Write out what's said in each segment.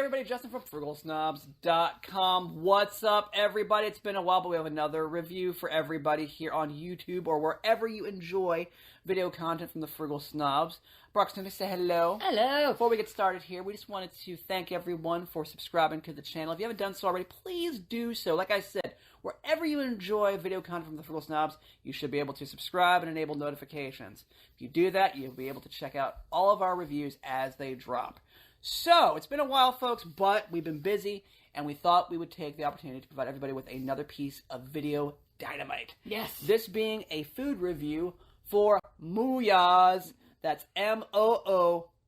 everybody, Justin from FrugalSnobs.com. What's up, everybody? It's been a while, but we have another review for everybody here on YouTube or wherever you enjoy video content from the Frugal Snobs. Broxton, say hello. Hello. Before we get started here, we just wanted to thank everyone for subscribing to the channel. If you haven't done so already, please do so. Like I said, wherever you enjoy video content from the Frugal Snobs, you should be able to subscribe and enable notifications. If you do that, you'll be able to check out all of our reviews as they drop. So, it's been a while, folks, but we've been busy, and we thought we would take the opportunity to provide everybody with another piece of video dynamite. Yes. This being a food review for Mooyahs. That's Mooyahs.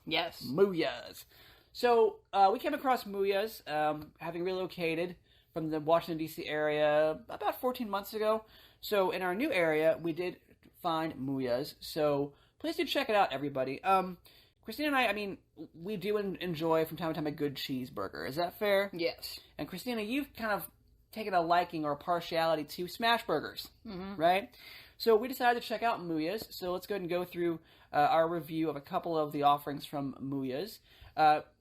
Yes. Mooyahs. So, we came across Mooyahs, having relocated from the Washington, D.C. area about 14 months ago. So, in our new area, we did find Mooyahs. So, please do check it out, everybody. Christina and I mean, we do enjoy from time to time a good cheeseburger. Is that fair? Yes. And Christina, you've kind of taken a liking or a partiality to smash burgers, right? So we decided to check out Mooyahs. So let's go ahead and go through our review of a couple of the offerings from Mooyahs.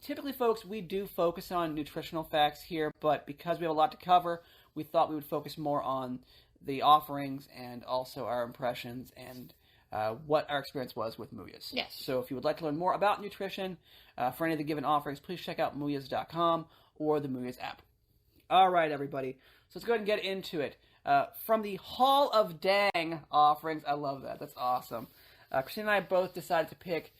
Typically, folks, we do focus on nutritional facts here, but because we have a lot to cover, we thought we would focus more on the offerings and also our impressions and what our experience was with Mooyahs. Yes. So if you would like to learn more about nutrition for any of the given offerings, please check out Mooyahs.com or the Mooyahs app. All right, everybody. So let's go ahead and get into it. From the Hall of Dang offerings, I love that. That's awesome. Christina and I both decided to pick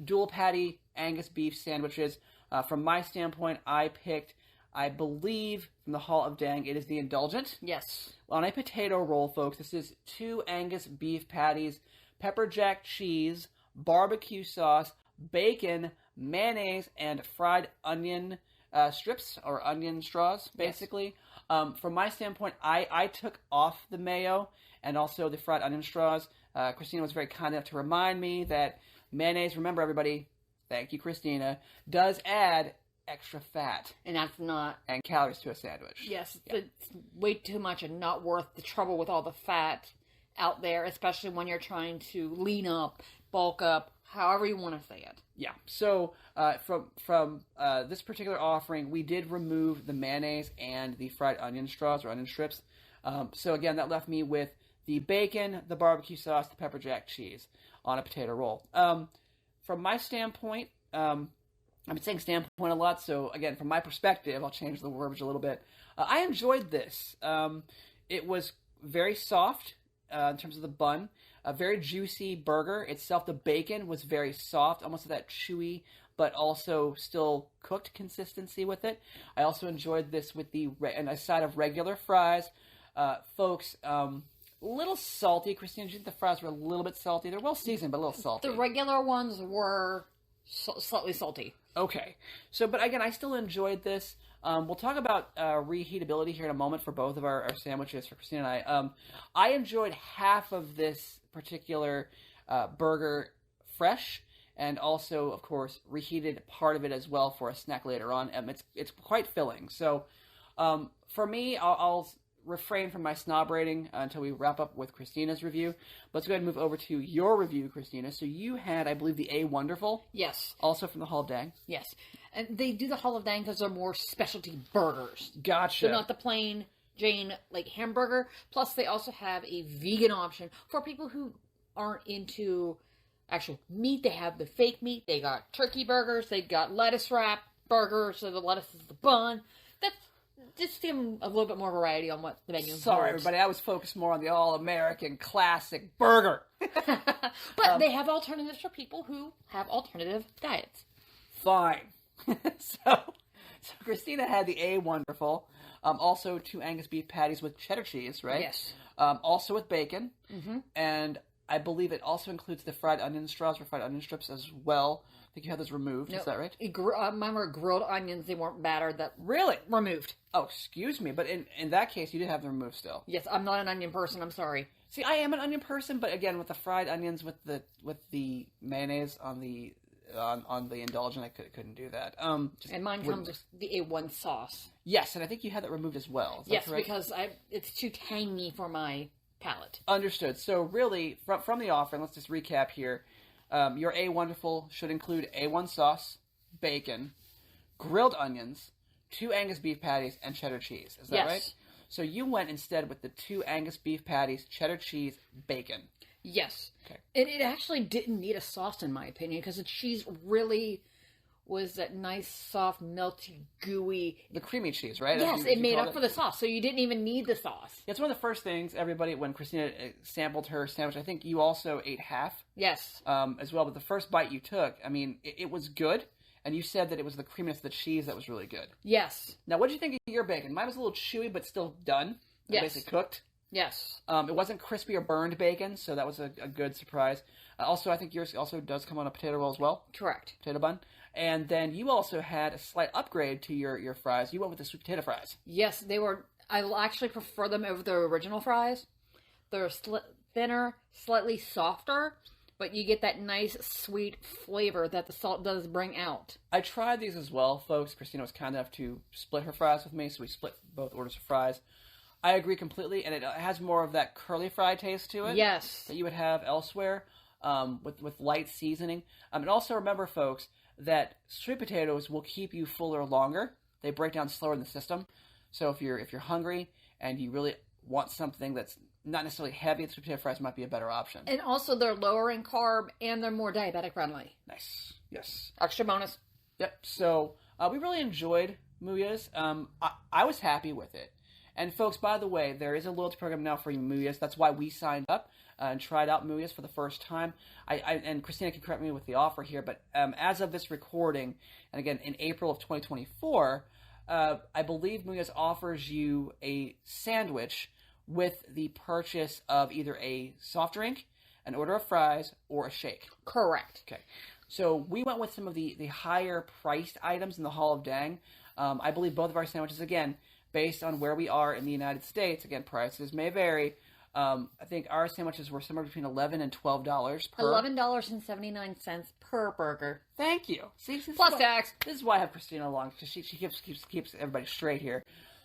dual patty Angus beef sandwiches. From my standpoint, I picked, I believe, from the Hall of Dang, it is the Indulgent. Yes. On a potato roll, folks, this is 2 Angus beef patties, pepper jack cheese, barbecue sauce, bacon, mayonnaise, and fried onion strips, or onion straws, basically. Yes. From my standpoint, I took off the mayo and also the fried onion straws. Christina was very kind enough to remind me that mayonnaise, remember everybody, thank you Christina, does add extra fat. And that's not... And calories to a sandwich. Yes, yeah. It's way too much and not worth the trouble with all the fat out there, especially when you're trying to lean up, bulk up, however you want to say it. Yeah, so from this particular offering, we did remove the mayonnaise and the fried onion straws or onion strips. So again, that left me with the bacon, the barbecue sauce, the pepper jack cheese on a potato roll. From my standpoint, I've been saying standpoint a lot, so again, from my perspective, I'll change the verbiage a little bit. I enjoyed this. It was very soft in terms of the bun, a very juicy burger itself. The bacon was very soft, almost that chewy, but also still cooked consistency with it. I also enjoyed this with and a side of regular fries. Folks, a little salty. Christina, do you think the fries were a little bit salty? They're well seasoned, but a little salty. The regular ones were slightly salty. Okay. So, but again, I still enjoyed this. We'll talk about reheatability here in a moment for both of our sandwiches for Christina and I. I enjoyed half of this particular burger fresh, and also, of course, reheated part of it as well for a snack later on. It's quite filling. So, for me, I'll refrain from my snob rating until we wrap up with Christina's review. Let's go ahead and move over to your review, Christina. So you had, I believe, the A Wonderful. Yes. Also from the Hall of Dang. Yes. And they do the Hall of Dang because they're more specialty burgers. Gotcha. They're not the plain Jane like hamburger. Plus, they also have a vegan option for people who aren't into actual meat. They have the fake meat. They got turkey burgers. They got lettuce wrap burgers. So the lettuce is the bun. That's just give them a little bit more variety on what the menu is. Sorry, everybody. I was focused more on the all-American classic burger. But they have alternatives for people who have alternative diets. Fine. So Christina had the A Wonderful. Also 2 Angus beef patties with cheddar cheese, right? Yes. Also with bacon. Mm-hmm. And I believe it also includes the fried onion straws or fried onion strips as well. I think you had those removed. Is that right? Mine were grilled onions. They weren't battered. That really removed. Oh, excuse me. But in that case, you did have them removed still. Yes, I'm not an onion person. I'm sorry. See, I am an onion person, but again, with the fried onions with the mayonnaise on the Indulgent, I couldn't do that. And mine comes with the A1 sauce. Yes, and I think you had that removed as well. Is that correct? Because it's too tangy for my palate. Understood. So really, from the offer, and let's just recap here. Your A Wonderful should include A1 sauce, bacon, grilled onions, 2 Angus beef patties, and cheddar cheese. Is that right? So you went instead with the 2 Angus beef patties, cheddar cheese, bacon. Yes. Okay. And it actually didn't need a sauce, in my opinion, because the cheese really was that nice, soft, melty, gooey. The creamy cheese, right? Yes, it made up for the sauce, so you didn't even need the sauce. It's one of the first things everybody, when Christina sampled her sandwich, I think you also ate half. Yes. As well, but the first bite you took, I mean, it was good, and you said that it was the creaminess of the cheese that was really good. Yes. Now, what did you think of your bacon? Mine was a little chewy, but still done. Yes. Basically cooked. Yes. It wasn't crispy or burned bacon, so that was a good surprise. Also, I think yours also does come on a potato roll as well. Correct. Potato bun. And then you also had a slight upgrade to your fries. You went with the sweet potato fries. Yes, they were. I actually prefer them over the original fries. They're thinner, slightly softer, but you get that nice sweet flavor that the salt does bring out. I tried these as well, folks. Christina was kind enough to split her fries with me, so we split both orders of fries. I agree completely, and it has more of that curly fry taste to it. Yes. That you would have elsewhere, with light seasoning. And also remember, folks, that sweet potatoes will keep you fuller longer. They break down slower in the system. So if you're hungry and you really want something that's not necessarily heavy, the sweet potato fries might be a better option. And also they're lower in carb and they're more diabetic friendly. Nice. Yes. Extra bonus. Yep. So we really enjoyed Mooyah's. I was happy with it. And folks, by the way, there is a loyalty program now for Mooyah's. That's why we signed up and tried out Mooyah's for the first time. And Christina can correct me with the offer here, but as of this recording, and again, in April of 2024, I believe Mooyah's offers you a sandwich with the purchase of either a soft drink, an order of fries, or a shake. Correct. Okay. So we went with some of the higher priced items in the Hall of Dang. I believe both of our sandwiches, again, based on where we are in the United States, again, prices may vary. I think our sandwiches were somewhere between $11 and $12 per. $11.79 per burger. Thank you. See, Plus tax. This is why I have Christina along, because she keeps everybody straight here.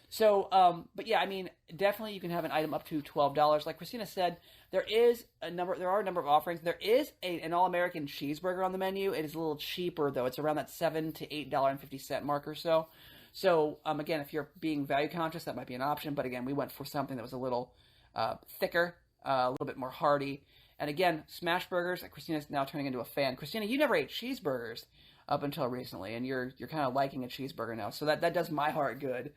So, but yeah, I mean, definitely you can have an item up to $12. Like Christina said, there are a number of offerings. There is an all-American cheeseburger on the menu. It is a little cheaper though. It's around that $7 to $8.50 mark or so. So, again, if you're being value conscious, that might be an option. But again, we went for something that was a little thicker, a little bit more hearty. And again, smash burgers. Christina's now turning into a fan. Christina, you never ate cheeseburgers up until recently, and you're kind of liking a cheeseburger now. So that does my heart good.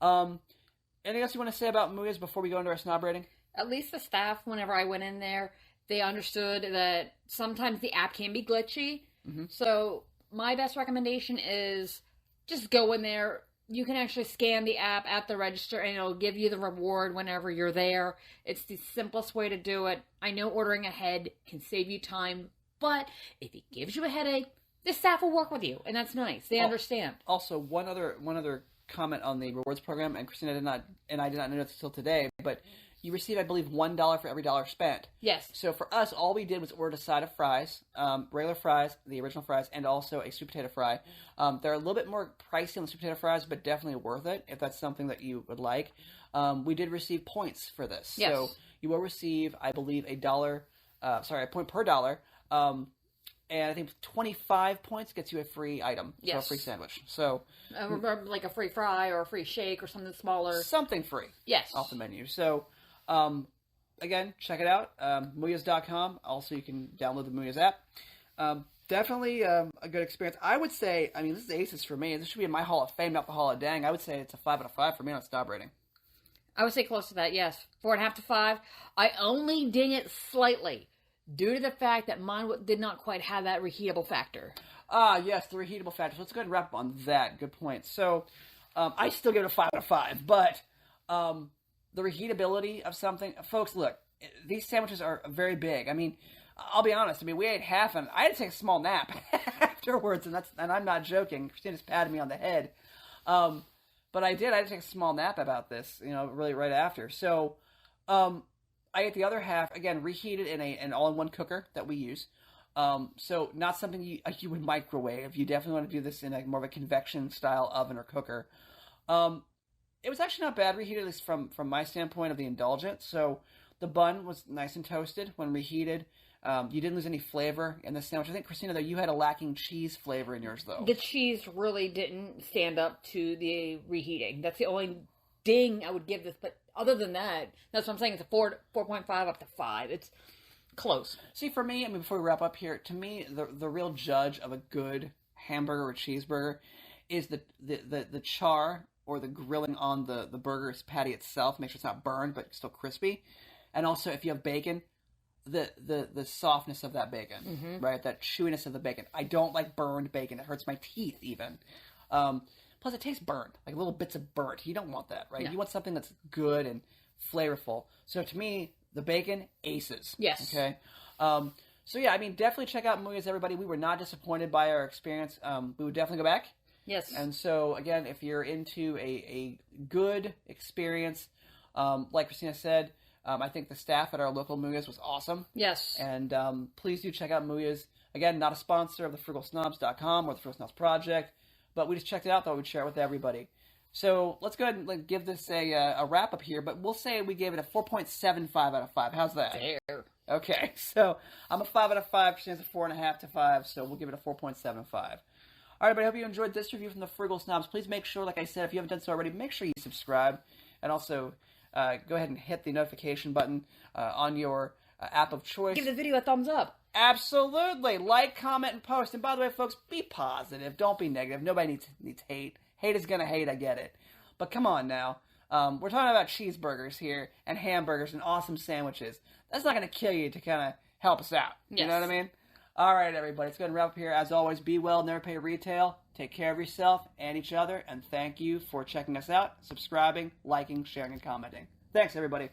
Anything else you want to say about Mooyah's before we go into our snob rating? At least the staff, whenever I went in there, they understood that sometimes the app can be glitchy. Mm-hmm. So my best recommendation is just go in there. You can actually scan the app at the register and it'll give you the reward whenever you're there. It's the simplest way to do it. I know ordering ahead can save you time, but if it gives you a headache, the staff will work with you, and that's nice. They understand. Also, one other comment on the rewards program, and Christina I did not know this until today, but you receive, I believe, $1 for every dollar spent. Yes. So for us, all we did was order a side of fries, regular fries, the original fries, and also a sweet potato fry. They're a little bit more pricey on the sweet potato fries, but definitely worth it if that's something that you would like. We did receive points for this. Yes. So you will receive, I believe, a point per dollar. And I think 25 points gets you a free item, so a free sandwich. So like a free fry or a free shake or something smaller. Something free. Yes. Off the menu. So, again, check it out. Mooyahs.com. Also, you can download the Mooyahs app. Definitely a good experience. I would say, I mean, this is aces for me. This should be in my Hall of Fame, not the Hall of Dang. I would say it's a 5 out of 5 for me on snob rating. I would say close to that, yes. 4.5 to 5. I only ding it slightly due to the fact that mine did not quite have that reheatable factor. Yes, the reheatable factor. So let's go ahead and wrap up on that. Good point. So, I still give it a 5 out of 5, but the reheatability of something, folks, look, these sandwiches are very big. I mean, I'll be honest. I mean, we ate half, and I had to take a small nap afterwards, and I'm not joking. Christina's patted me on the head, but I had to take a small nap about this, really right after. So, I ate the other half, again, reheated in an all-in-one cooker that we use. So not something you would microwave. You definitely want to do this in more of a convection-style oven or cooker. It was actually not bad reheated, at least from my standpoint of the indulgent. So the bun was nice and toasted when reheated. You didn't lose any flavor in the sandwich. I think, Christina, though, you had a lacking cheese flavor in yours, though. The cheese really didn't stand up to the reheating. That's the only ding I would give this. But other than that, that's what I'm saying. It's a 4.5 up to 5. It's close. See, for me, I mean, before we wrap up here, to me, the real judge of a good hamburger or cheeseburger is the char or the grilling on the burger patty itself. Make sure it's not burned, but still crispy. And also, if you have bacon, the softness of that bacon, right? That chewiness of the bacon. I don't like burned bacon. It hurts my teeth, even. Plus, it tastes burnt, like little bits of burnt. You don't want that, right? No. You want something that's good and flavorful. So, to me, the bacon, aces. Yes. Okay? So, yeah, I mean, definitely check out Mooyah's, everybody. We were not disappointed by our experience. We would definitely go back. Yes. And so, again, if you're into a good experience, like Christina said, I think the staff at our local Mooyah's was awesome. Yes. And please do check out Mooyah's. Again, not a sponsor of the FrugalSnobs.com or the Frugal Snobs Project, but we just checked it out, thought we'd share it with everybody. So let's go ahead and give this a wrap-up here, but we'll say we gave it a 4.75 out of 5. How's that? Fair. Okay, so I'm a 5 out of 5. Christina's a 4.5 to 5, so we'll give it a 4.75. All right, everybody, I hope you enjoyed this review from the Frugal Snobs. Please make sure, like I said, if you haven't done so already, make sure you subscribe. And also, go ahead and hit the notification button on your app of choice. Give the video a thumbs up. Absolutely. Like, comment, and post. And by the way, folks, be positive. Don't be negative. Nobody needs hate. Hate is going to hate, I get it. But come on now. We're talking about cheeseburgers here and hamburgers and awesome sandwiches. That's not going to kill you to kind of help us out. Yes. You know what I mean? All right, everybody. It's going to wrap up here. As always, be well, never pay retail. Take care of yourself and each other. And thank you for checking us out, subscribing, liking, sharing, and commenting. Thanks, everybody.